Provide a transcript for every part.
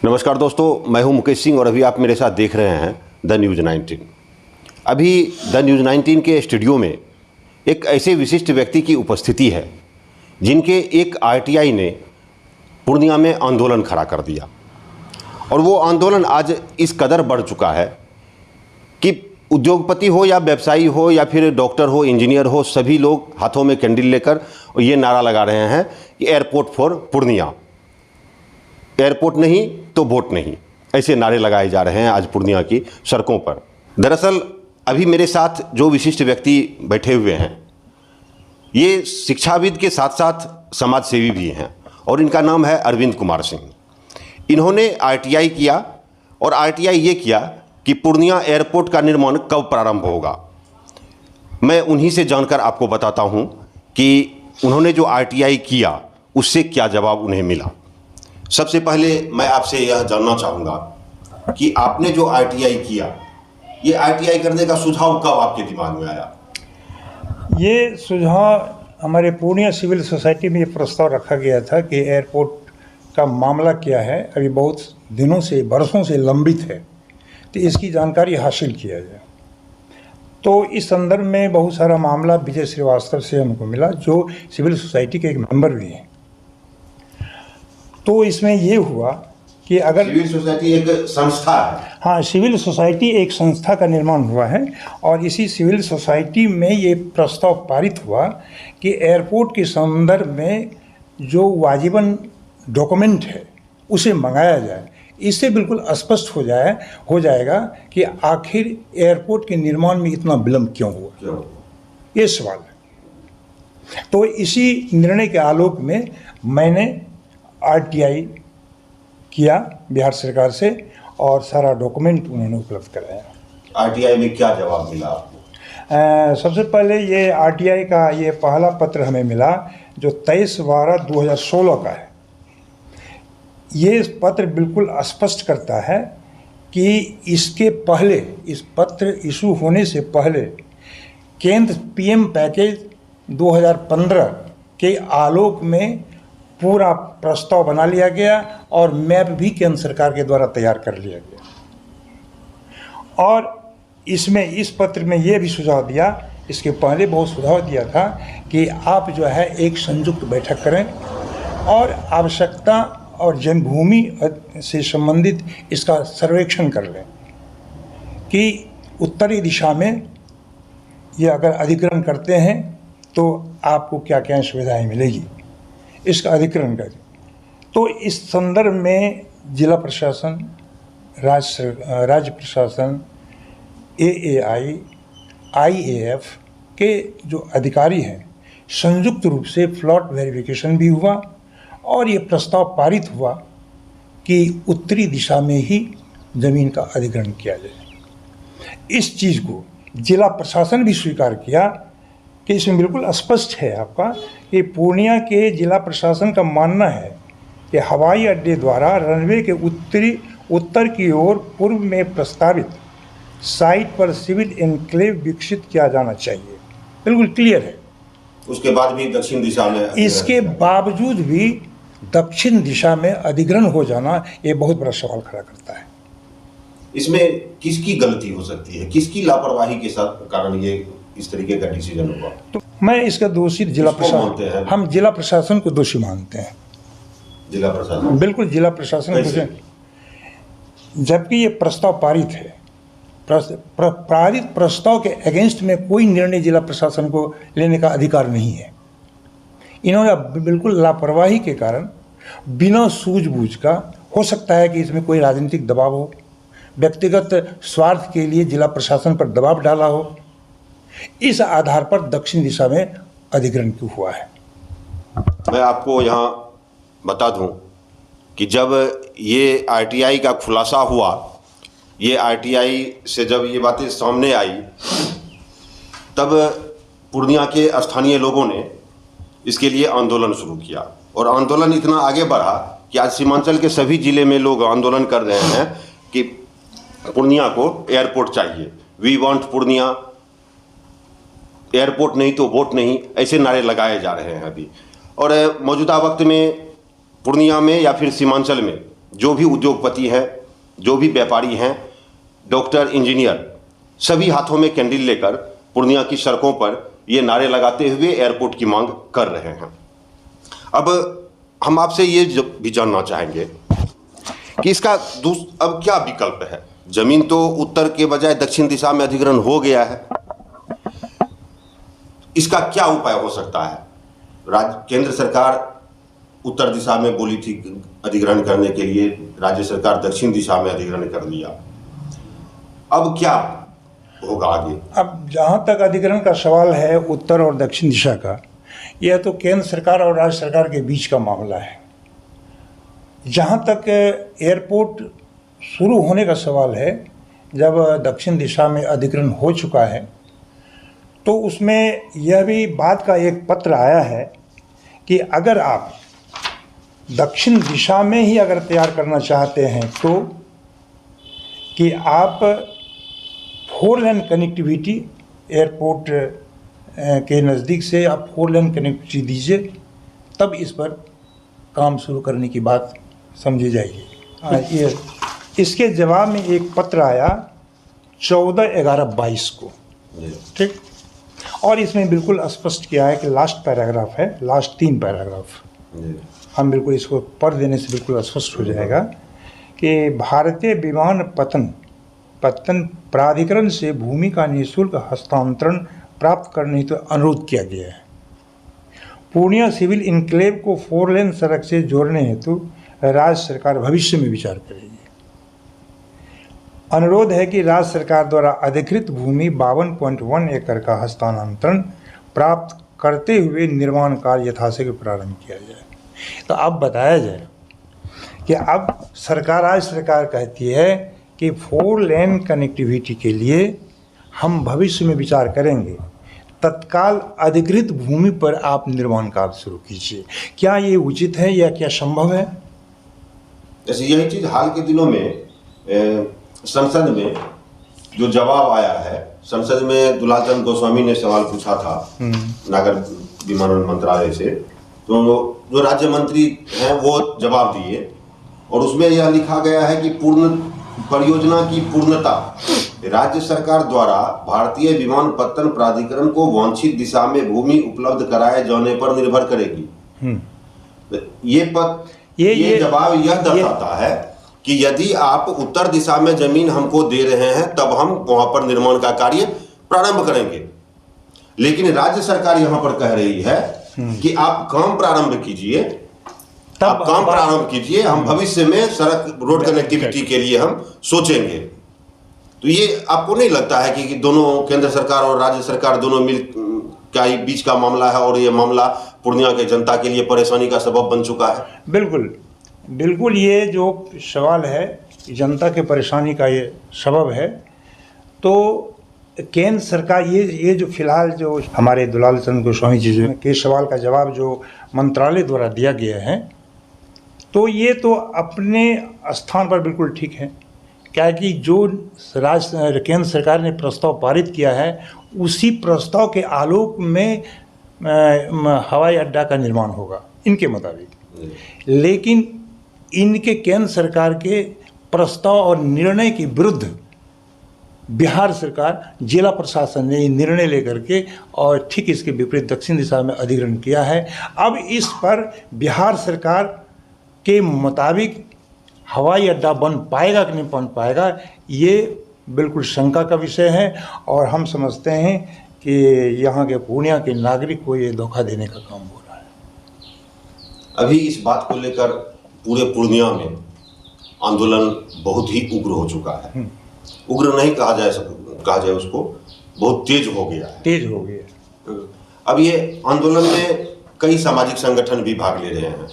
नमस्कार दोस्तों, मैं हूं मुकेश सिंह और अभी आप मेरे साथ देख रहे हैं द न्यूज़ 19। अभी द न्यूज़ 19 के स्टूडियो में एक ऐसे विशिष्ट व्यक्ति की उपस्थिति है जिनके एक आरटीआई ने पूर्णिया में आंदोलन खड़ा कर दिया और वो आंदोलन आज इस कदर बढ़ चुका है कि उद्योगपति हो या व्यवसायी हो या फिर डॉक्टर हो, इंजीनियर हो, सभी लोग हाथों में कैंडल लेकर ये नारा लगा रहे हैं कि एयरपोर्ट फॉर पूर्णिया, एयरपोर्ट नहीं तो वोट नहीं, ऐसे नारे लगाए जा रहे हैं आज पूर्णिया की सड़कों पर। दरअसल अभी मेरे साथ जो विशिष्ट व्यक्ति बैठे हुए हैं ये शिक्षाविद के साथ साथ समाज सेवी भी हैं और इनका नाम है अरविंद कुमार सिंह। इन्होंने आरटीआई किया और आरटीआई ये किया कि पूर्णिया एयरपोर्ट का निर्माण कब प्रारंभ होगा। मैं उन्हीं से जानकर आपको बताता हूं कि उन्होंने जो आरटीआई किया उससे क्या जवाब उन्हें मिला। सबसे पहले मैं आपसे यह जानना चाहूँगा कि आपने जो आरटीआई किया, ये आरटीआई करने का सुझाव कब आपके दिमाग में आया? ये सुझाव हमारे पूर्णिया सिविल सोसाइटी में ये प्रस्ताव रखा गया था कि एयरपोर्ट का मामला क्या है, अभी बहुत दिनों से, बरसों से लंबित है, तो इसकी जानकारी हासिल किया जाए। तो इस संदर्भ में बहुत सारा मामला विजय श्रीवास्तव से हमको मिला, जो सिविल सोसाइटी के एक मेंबर भी हैं। तो इसमें ये हुआ कि अगर सिविल सोसाइटी एक संस्था है। हाँ, सिविल सोसाइटी एक संस्था का निर्माण हुआ है और इसी सिविल सोसाइटी में ये प्रस्ताव पारित हुआ कि एयरपोर्ट के संदर्भ में जो वाजिबन डॉक्यूमेंट है उसे मंगाया जाए। इससे बिल्कुल स्पष्ट हो जाएगा कि आखिर एयरपोर्ट के निर्माण में इतना विलंब क्यों हुआ, ये सवाल है। तो इसी निर्णय के आलोक में मैंने आरटीआई किया बिहार सरकार से और सारा डॉक्यूमेंट उन्होंने उपलब्ध कराया। आरटीआई में क्या जवाब मिला आपको? सबसे पहले ये आरटीआई का ये पहला पत्र हमें मिला जो 23/12/2016 का है। ये पत्र बिल्कुल स्पष्ट करता है कि इसके पहले, इस पत्र इशू होने से पहले केंद्र पीएम पैकेज 2015 के आलोक में पूरा प्रस्ताव बना लिया गया और मैप भी केंद्र सरकार के द्वारा तैयार कर लिया गया। और इसमें इस पत्र में ये भी सुझाव दिया, इसके पहले बहुत सुझाव दिया था कि आप जो है एक संयुक्त बैठक करें और आवश्यकता और जन्मभूमि से संबंधित इसका सर्वेक्षण कर लें कि उत्तरी दिशा में ये अगर अधिग्रहण करते हैं तो आपको क्या क्या सुविधाएं मिलेगी, इसका अधिग्रहण करें। तो इस संदर्भ में जिला प्रशासन, राज्य प्रशासन, एएआई, आईएएफ के जो अधिकारी हैं संयुक्त रूप से प्लॉट वेरिफिकेशन भी हुआ और ये प्रस्ताव पारित हुआ कि उत्तरी दिशा में ही ज़मीन का अधिग्रहण किया जाए। इस चीज़ को जिला प्रशासन भी स्वीकार किया कि इसमें बिल्कुल स्पष्ट है आपका कि पूर्णिया के जिला प्रशासन का मानना है कि हवाई अड्डे द्वारा रनवे के उत्तर की ओर पूर्व में प्रस्तावित साइट पर सिविल एन्क्लेव विकसित किया जाना चाहिए। बिल्कुल क्लियर है। उसके बाद भी दक्षिण दिशा में, इसके बावजूद भी दक्षिण दिशा में अधिग्रहण हो जाना ये बहुत बड़ा सवाल खड़ा करता है। इसमें किसकी गलती हो सकती है, किसकी लापरवाही के साथ कारण ये इस तरीके का डिसीजन हुआ? तो मैं इसका दोषी जिला प्रशासन, हम जिला प्रशासन को दोषी मानते हैं। जिला प्रशासन, बिल्कुल जिला प्रशासन को, जबकि ये प्रस्ताव पारित है। पारित प्रस्ताव के अगेंस्ट में कोई निर्णय जिला प्रशासन को लेने का अधिकार नहीं है। इन्होंने बिल्कुल लापरवाही के कारण, बिना सूझबूझ का, हो सकता है कि इसमें कोई राजनीतिक दबाव हो, व्यक्तिगत स्वार्थ के लिए जिला प्रशासन पर दबाव डाला हो, इस आधार पर दक्षिण दिशा में अधिग्रहण क्यों हुआ है। मैं आपको यहाँ बता दूं कि जब ये आरटीआई का खुलासा हुआ, ये आरटीआई से जब ये बातें सामने आई, तब पूर्णिया के स्थानीय लोगों ने इसके लिए आंदोलन शुरू किया और आंदोलन इतना आगे बढ़ा कि आज सीमांचल के सभी जिले में लोग आंदोलन कर रहे हैं कि पूर्णिया को एयरपोर्ट चाहिए, वी वांट पूर्णिया, एयरपोर्ट नहीं तो वोट नहीं, ऐसे नारे लगाए जा रहे हैं अभी। और मौजूदा वक्त में पूर्णिया में या फिर सीमांचल में जो भी उद्योगपति हैं, जो भी व्यापारी हैं, डॉक्टर, इंजीनियर, सभी हाथों में कैंडल लेकर पूर्णिया की सड़कों पर ये नारे लगाते हुए एयरपोर्ट की मांग कर रहे हैं। अब हम आपसे ये भी जानना चाहेंगे कि इसका अब क्या विकल्प है। जमीन तो उत्तर के बजाय दक्षिण दिशा में अधिग्रहण हो गया है, इसका क्या उपाय हो सकता है। केंद्र सरकार उत्तर दिशा में बोली थी अधिग्रहण करने के लिए, राज्य सरकार दक्षिण दिशा में अधिग्रहण कर लिया, अब क्या होगा आगे। अब जहाँ तक अधिग्रहण का सवाल है उत्तर और दक्षिण दिशा का, यह तो केंद्र सरकार और राज्य सरकार के बीच का मामला है। जहाँ तक एयरपोर्ट शुरू होने का सवाल है, जब दक्षिण दिशा में अधिग्रहण हो चुका है तो उसमें यह भी बात का एक पत्र आया है कि अगर आप दक्षिण दिशा में ही अगर तैयार करना चाहते हैं तो कि आप 4 लेन कनेक्टिविटी एयरपोर्ट के नज़दीक से आप 4 लेन कनेक्टिविटी दीजिए, तब इस पर काम शुरू करने की बात समझी जाएगी। ये इसके जवाब में एक पत्र आया 14/11/22 को, ठीक। और इसमें बिल्कुल स्पष्ट किया है कि लास्ट पैराग्राफ है, लास्ट 3 पैराग्राफ हम बिल्कुल इसको पढ़ देने से बिल्कुल स्पष्ट हो जाएगा कि भारतीय विमानपत्तन प्राधिकरण से भूमि का निःशुल्क हस्तांतरण प्राप्त करने हेतु अनुरोध किया गया है। पूर्णिया सिविल इनक्लेव को 4 लेन सड़क से जोड़ने हेतु राज्य सरकार भविष्य में विचार करेगी। अनुरोध है कि राज्य सरकार द्वारा अधिकृत भूमि 52.1 एकड़ का हस्तांतरण प्राप्त करते हुए निर्माण कार्य यथाशीघ्र प्रारंभ किया जाए। तो अब बताया जाए कि अब राज्य सरकार कहती है कि 4 लेन कनेक्टिविटी के लिए हम भविष्य में विचार करेंगे, तत्काल अधिकृत भूमि पर आप निर्माण कार्य शुरू कीजिए। क्या ये उचित है या क्या संभव है? जैसे यही चीज़ हाल के दिनों में संसद में जो जवाब आया है, संसद में दुलाल चंद्र गोस्वामी ने सवाल पूछा था नागर विमानन मंत्रालय से, तो जो राज्य मंत्री हैं वो जवाब दिए और उसमें यह लिखा गया है कि परियोजना की पूर्णता राज्य सरकार द्वारा भारतीय विमानपत्तन प्राधिकरण को वांछित दिशा में भूमि उपलब्ध कराए जाने पर निर्भर करेगी। ये जवाब यह दर्शाता है कि यदि आप उत्तर दिशा में जमीन हमको दे रहे हैं तब हम वहां पर निर्माण का कार्य प्रारंभ करेंगे, लेकिन राज्य सरकार यहां पर कह रही है कि आप काम प्रारंभ कीजिए, आप काम प्रारंभ कीजिए, हम भविष्य में सड़क रोड कनेक्टिविटी के लिए हम सोचेंगे। तो ये आपको नहीं लगता है कि दोनों केंद्र सरकार और राज्य सरकार दोनों मिल का ही बीच का मामला है और ये मामला पूर्णिया के जनता के लिए परेशानी का सबब बन चुका है? बिल्कुल ये जो सवाल है जनता के परेशानी का ये सबब है। तो केंद्र सरकार ये जो फिलहाल जो हमारे दुलाल चंद्र गोस्वामी जी के सवाल का जवाब जो मंत्रालय द्वारा दिया गया है, तो ये तो अपने स्थान पर बिल्कुल ठीक है। क्या है कि जो केंद्र सरकार ने प्रस्ताव पारित किया है उसी प्रस्ताव के आलोक में हवाई अड्डा का निर्माण होगा इनके मुताबिक। लेकिन इनके केंद्र सरकार के प्रस्ताव और निर्णय के विरुद्ध बिहार सरकार, जिला प्रशासन ने निर्णय लेकर के और ठीक इसके विपरीत दक्षिण दिशा में अधिग्रहण किया है। अब इस पर बिहार सरकार के मुताबिक हवाई अड्डा बन पाएगा कि नहीं बन पाएगा, ये बिल्कुल शंका का विषय है और हम समझते हैं कि यहाँ के पूर्णिया के नागरिक को ये धोखा देने का काम हो रहा है। अभी इस बात को लेकर पूरे पूर्णिया में आंदोलन बहुत ही उग्र हो चुका है। उग्र नहीं कहा जाए उसको, बहुत तेज हो गया। अब ये आंदोलन में कई सामाजिक संगठन भी भाग ले रहे हैं,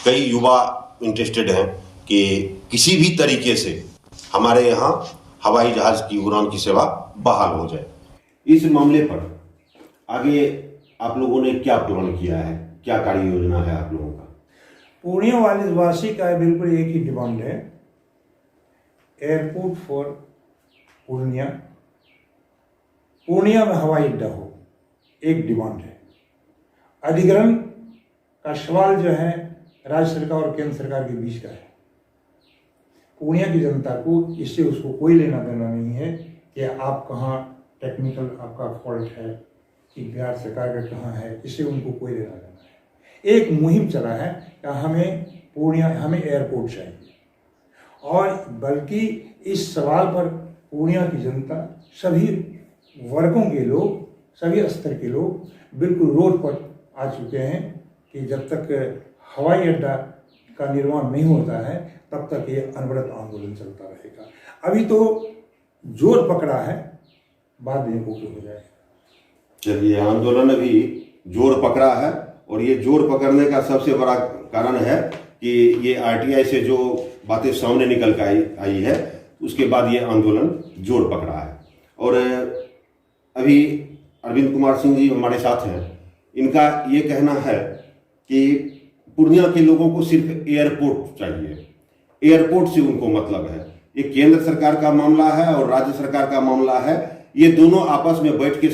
कई युवा इंटरेस्टेड हैं कि किसी भी तरीके से हमारे यहाँ हवाई जहाज की उड़ान की सेवा बहाल हो जाए। इस मामले पर आगे आप लोगों ने क्या प्लान किया है, क्या कार्य योजना है आप लोगों का? पूर्णिया वासी का बिल्कुल एक ही डिमांड है, एयरपोर्ट फॉर पूर्णिया में हवाई अड्डा हो, एक डिमांड है। अधिग्रहण का सवाल जो है राज्य सरकार और केंद्र सरकार के बीच का है। पूर्णिया की जनता को इससे उसको कोई लेना देना नहीं है कि आप कहाँ टेक्निकल आपका फॉल्ट है कि बिहार सरकार का कहाँ है, इससे उनको कोई लेना देना है। एक मुहिम चला है कि हमें एयरपोर्ट चाहिए, और बल्कि इस सवाल पर पूर्णिया की जनता, सभी वर्गों के लोग, सभी स्तर के लोग बिल्कुल रोड पर आ चुके हैं कि जब तक हवाई अड्डा का निर्माण नहीं होता है तब तक ये अनवरत आंदोलन चलता रहेगा। अभी तो जोर पकड़ा है, बाद में हो जाएगा। चलिए, आंदोलन अभी जोर पकड़ा है, और ये जोर पकड़ने का सबसे बड़ा कारण है कि ये आरटीआई से जो बातें सामने निकल कर आई है, उसके बाद ये आंदोलन जोर पकड़ा है। और अभी अरविंद कुमार सिंह जी हमारे साथ हैं, इनका ये कहना है कि पूर्णिया के लोगों को सिर्फ एयरपोर्ट चाहिए, एयरपोर्ट से उनको मतलब है। ये केंद्र सरकार का मामला है और राज्य सरकार का मामला है, ये दोनों आपस में बैठ के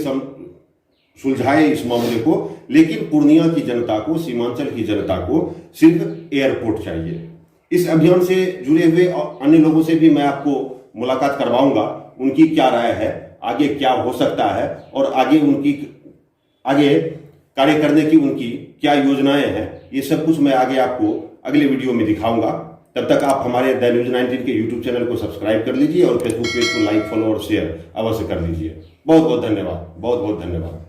सुलझाए इस मामले को, लेकिन पूर्णिया की जनता को, सीमांचल की जनता को सिर्फ एयरपोर्ट चाहिए। इस अभियान से जुड़े हुए अन्य लोगों से भी मैं आपको मुलाकात करवाऊंगा, उनकी क्या राय है, आगे क्या हो सकता है, और आगे कार्य करने की उनकी क्या योजनाएं हैं, ये सब कुछ मैं आगे आपको अगले वीडियो में दिखाऊंगा। तब तक आप हमारे द न्यूज 19 के यूट्यूब चैनल को सब्सक्राइब कर लीजिए और फेसबुक पेज को लाइक, फॉलो और शेयर अवश्य कर लीजिए। बहुत बहुत धन्यवाद, बहुत बहुत धन्यवाद।